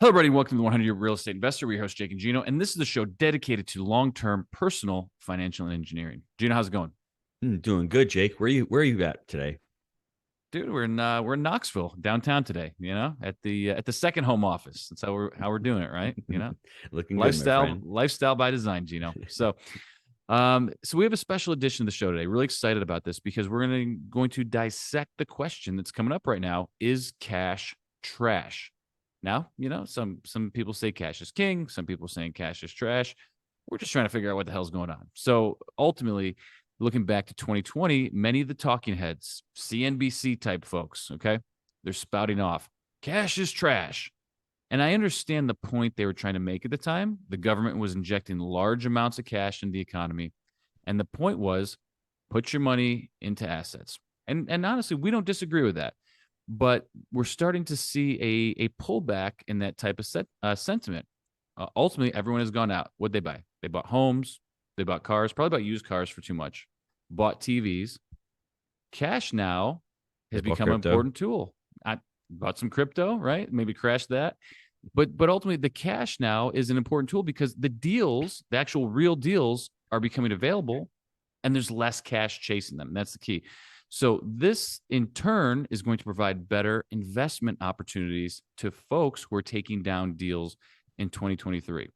Hello, everybody. Welcome to the 100 Year Real Estate Investor. We're your host, Jake and Gino, and this is the show dedicated to long-term personal financial engineering. Gino, how's it going? Doing good, Jake. Where are you at today? Dude, we're in Knoxville, downtown today. At the second home office. That's how we're doing it, right? Looking good, my Lifestyle friend. lifestyle by design, Gino. So we have a special edition of the show today. Really excited about this because we're going to dissect the question that's coming up right now: is cash trash? Now, some people say cash is king. Some people saying cash is trash. We're just trying to figure out what the hell's going on. So ultimately, looking back to 2020, many of the talking heads, CNBC type folks, okay, they're spouting off cash is trash. And I understand the point they were trying to make at the time. The government was injecting large amounts of cash into the economy. And the point was put your money into assets. And honestly, we don't disagree with that. But we're starting to see a pullback in that type of sentiment. Ultimately, everyone has gone out. What'd they buy? They bought homes. They bought cars, probably bought used cars for too much. Bought TVs. Cash now has become an important tool. I bought some crypto, right? Maybe crashed that. But ultimately, the cash now is an important tool because the deals, the actual real deals, are becoming available, and there's less cash chasing them. That's the key. So this, in turn, is going to provide better investment opportunities to folks who are taking down deals in 2023.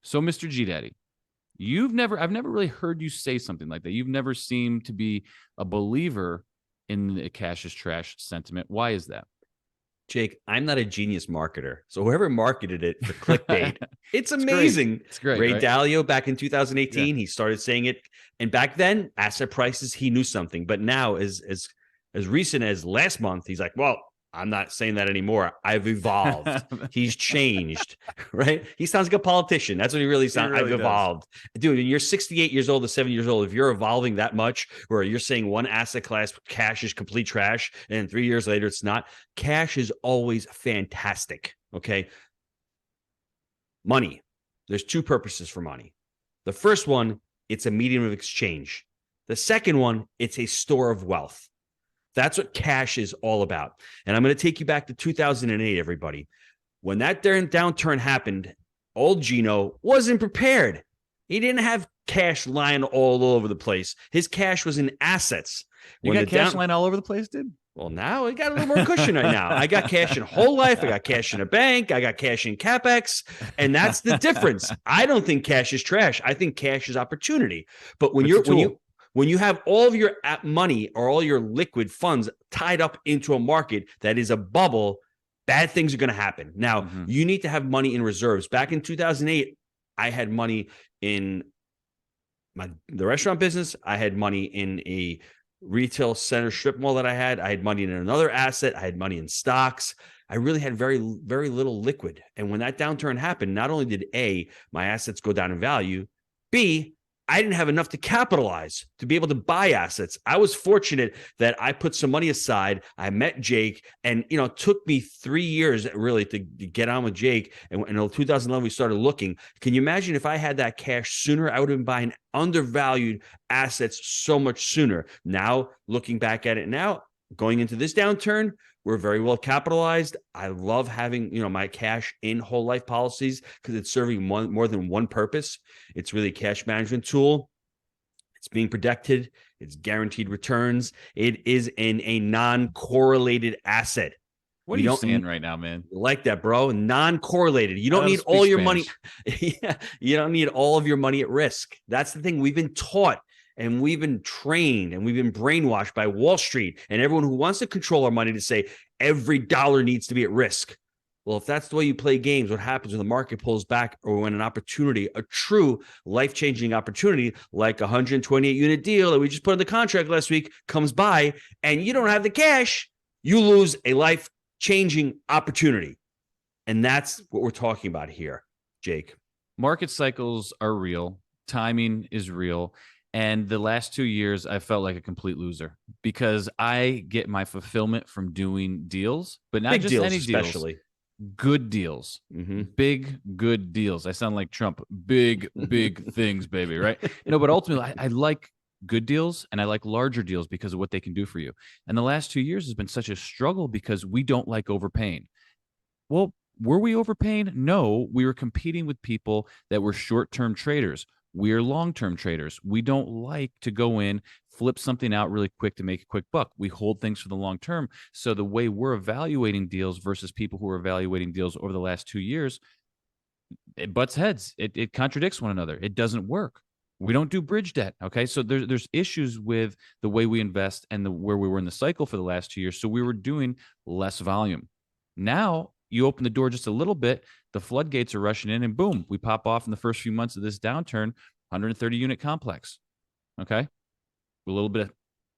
So, Mr. G Daddy, I've never really heard you say something like that. You've never seemed to be a believer in the cash is trash sentiment. Why is that? Jake, I'm not a genius marketer. So whoever marketed it for clickbait, it's amazing. It's great. Ray Right? Dalio back in 2018, Yeah. he started saying it. And back then, asset prices, he knew something. But now, as recent as last month, he's like, well, I'm not saying that anymore. I've evolved. He's changed, right? He sounds like a politician. That's what he really sounds. Really I've does. evolved. Dude, when you're 68 years old to 70 years old, if you're evolving that much, where you're saying one asset class, cash is complete trash, and 3 years later, it's not, cash is always fantastic, okay? Money. There's two purposes for money. The first one, it's a medium of exchange. The second one, it's a store of wealth. That's what cash is all about. And I'm going to take you back to 2008, everybody. When that downturn happened, old Gino wasn't prepared. He didn't have cash lying all over the place. His cash was in assets. You got cash lying all over the place, dude? Well, now I got a little more cushion right now. I got cash in whole life. I got cash in a bank. I got cash in CapEx. And that's the difference. I don't think cash is trash. I think cash is opportunity. But when you have all of your money or all your liquid funds tied up into a market that is a bubble, bad things are going to happen. Now, you need to have money in reserves. Back in 2008, I had money in the restaurant business. I had money in a retail center strip mall that I had money in another asset. I had money in stocks. I really had very, very little liquid. And when that downturn happened, not only did my assets go down in value, B, I didn't have enough to capitalize to be able to buy assets. I was fortunate that I put some money aside. I met Jake, and it took me 3 years really to get on with Jake. And in 2011, we started looking. Can you imagine if I had that cash sooner? I would have been buying undervalued assets so much sooner. Now, looking back at it now, going into this downturn, we're very well capitalized. I love having, my cash in whole life policies because it's serving more than one purpose. It's really a cash management tool. It's being protected. It's guaranteed returns. It is in a non-correlated asset. What are you saying right now, man? Like that, bro. Non-correlated. You don't need all your money. Yeah, you don't need all of your money at risk. That's the thing. We've been taught and we've been trained and we've been brainwashed by Wall Street and everyone who wants to control our money to say every dollar needs to be at risk. Well, if that's the way you play games, what happens when the market pulls back or when an opportunity, a true life-changing opportunity like a 128-unit deal that we just put in the contract last week comes by and you don't have the cash, you lose a life-changing opportunity. And that's what we're talking about here, Jake. Market cycles are real. Timing is real. And the last 2 years, I felt like a complete loser because I get my fulfillment from doing deals, but not just any deals, especially good deals, big, good deals. I sound like Trump, big things, baby. Right. But ultimately I like good deals and I like larger deals because of what they can do for you. And the last 2 years has been such a struggle because we don't like overpaying. Well, Were we overpaying? No, we were competing with people that were short-term traders. We are long-term traders. We don't like to go in, flip something out really quick to make a quick buck. We hold things for the long term. So the way we're evaluating deals versus people who are evaluating deals over the last 2 years, it butts heads. It contradicts one another. It doesn't work. We don't do bridge debt. Okay. So there's issues with the way we invest and where we were in the cycle for the last 2 years. So we were doing less volume. Now you open the door just a little bit, the floodgates are rushing in, and boom, we pop off in the first few months of this downturn, 130 unit complex. Okay. A little bit of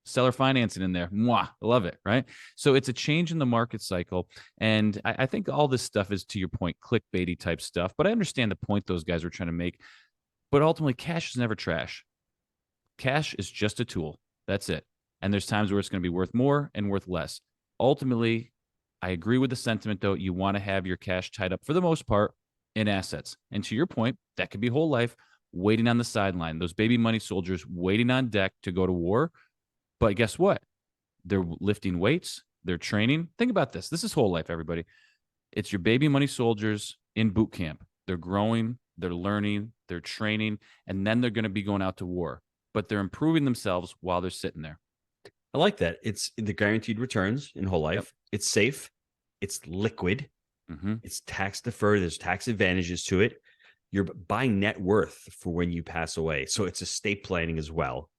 seller financing in there. Mwah, I love it. Right. So it's a change in the market cycle. And I think all this stuff is, to your point, clickbaity type stuff. But I understand the point those guys were trying to make. But ultimately, cash is never trash. Cash is just a tool. That's it. And there's times where it's going to be worth more and worth less. Ultimately, I agree with the sentiment, though. You want to have your cash tied up for the most part in assets. And to your point, that could be whole life waiting on the sideline. Those baby money soldiers waiting on deck to go to war. But guess what? They're lifting weights. They're training. Think about this. This is whole life, everybody. It's your baby money soldiers in boot camp. They're growing. They're learning. They're training. And then they're going to be going out to war. But they're improving themselves while they're sitting there. I like that. It's the guaranteed returns in whole life. Yep. It's safe. It's liquid. Mm-hmm. It's tax deferred. There's tax advantages to it. You're buying net worth for when you pass away. So it's estate planning as well.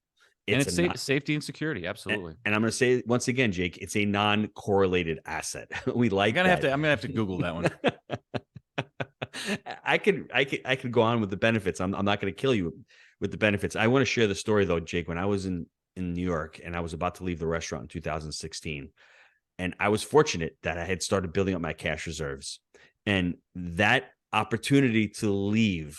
It's safety and security. Absolutely. And I'm going to say once again, Jake, it's a non-correlated asset. We like I'm going to have to Google that one. I could go on with the benefits. I'm not going to kill you with the benefits. I want to share the story though, Jake, when I was in New York and I was about to leave the restaurant in 2016. And I was fortunate that I had started building up my cash reserves. And that opportunity to leave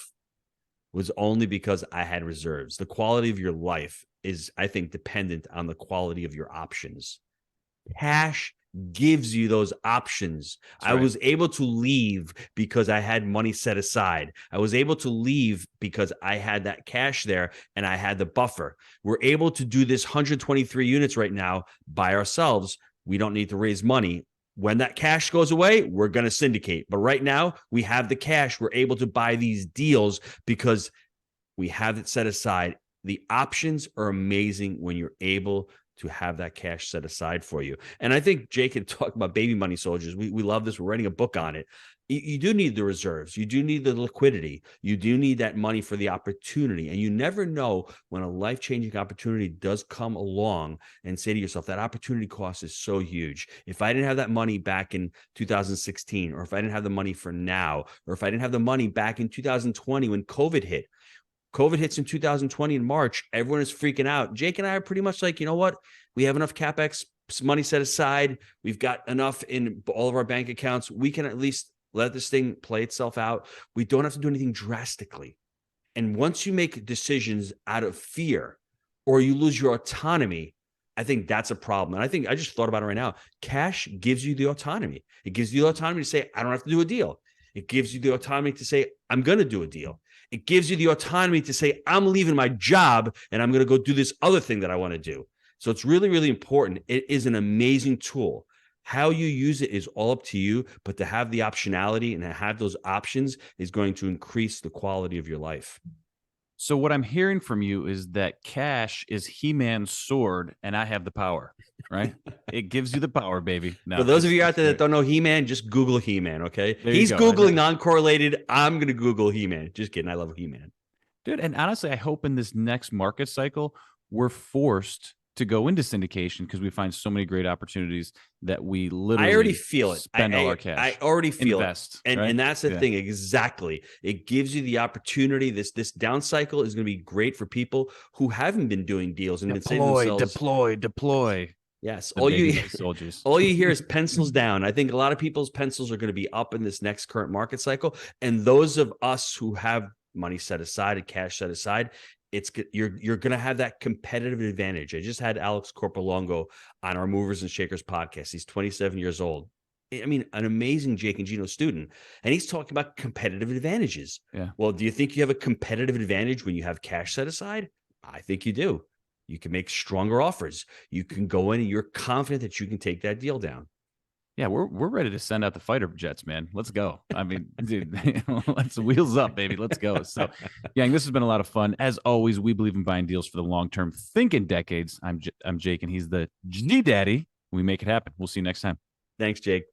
was only because I had reserves. The quality of your life is, I think, dependent on the quality of your options. Cash gives you those options. I was able to leave because I had money set aside. I was able to leave because I had that cash there and I had the buffer. We're able to do this 123 units right now by ourselves. We don't need to raise money. When that cash goes away, we're going to syndicate. But right now, we have the cash. We're able to buy these deals because we have it set aside. The options are amazing when you're able to have that cash set aside for you. And I think Jake had talked about baby money soldiers. We love this. We're writing a book on it. You do need the reserves. You do need the liquidity. You do need that money for the opportunity. And you never know when a life-changing opportunity does come along and say to yourself, that opportunity cost is so huge. If I didn't have that money back in 2016, or if I didn't have the money for now, or if I didn't have the money back in 2020 when COVID hit, COVID hits in 2020 in March, everyone is freaking out. Jake and I are pretty much like, you know what? We have enough CapEx money set aside. We've got enough in all of our bank accounts. We can at least let this thing play itself out. We don't have to do anything drastically. And once you make decisions out of fear or you lose your autonomy, I think that's a problem. And I think I just thought about it right now. Cash gives you the autonomy. It gives you the autonomy to say, I don't have to do a deal. It gives you the autonomy to say, I'm going to do a deal. It gives you the autonomy to say, I'm leaving my job and I'm going to go do this other thing that I want to do. So it's really, really important. It is an amazing tool. How you use it is all up to you, but to have the optionality and to have those options is going to increase the quality of your life. So what I'm hearing from you is that cash is He-Man's sword and I have the power, right? It gives you the power, baby. No, for those of you out there that don't know He-Man, just Google He-Man, okay? He's Googling non-correlated. I'm going to Google He-Man. Just kidding. I love He-Man. Dude, and honestly, I hope in this next market cycle, we're forced to go into syndication because we find so many great opportunities that we literally I already feel it. Spend all our cash. I already feel Invest, it. Right? And that's the thing. Exactly. It gives you the opportunity. This down cycle is going to be great for people who haven't been doing deals and been saying to themselves, deploy. Yes. All you hear is pencils down. I think a lot of people's pencils are going to be up in this next current market cycle. And those of us who have money set aside and cash set aside, you're going to have that competitive advantage. I just had Alex Corpolongo on our Movers and Shakers podcast. He's 27 years old. I mean, an amazing Jake and Gino student. And he's talking about competitive advantages. Yeah. Well, do you think you have a competitive advantage when you have cash set aside? I think you do. You can make stronger offers. You can go in and you're confident that you can take that deal down. Yeah, we're ready to send out the fighter jets, man. Let's go. I mean, dude, let's wheels up, baby. Let's go. So, gang, this has been a lot of fun. As always, we believe in buying deals for the long term. Think in decades. I'm Jake, and he's the G Daddy. We make it happen. We'll see you next time. Thanks, Jake.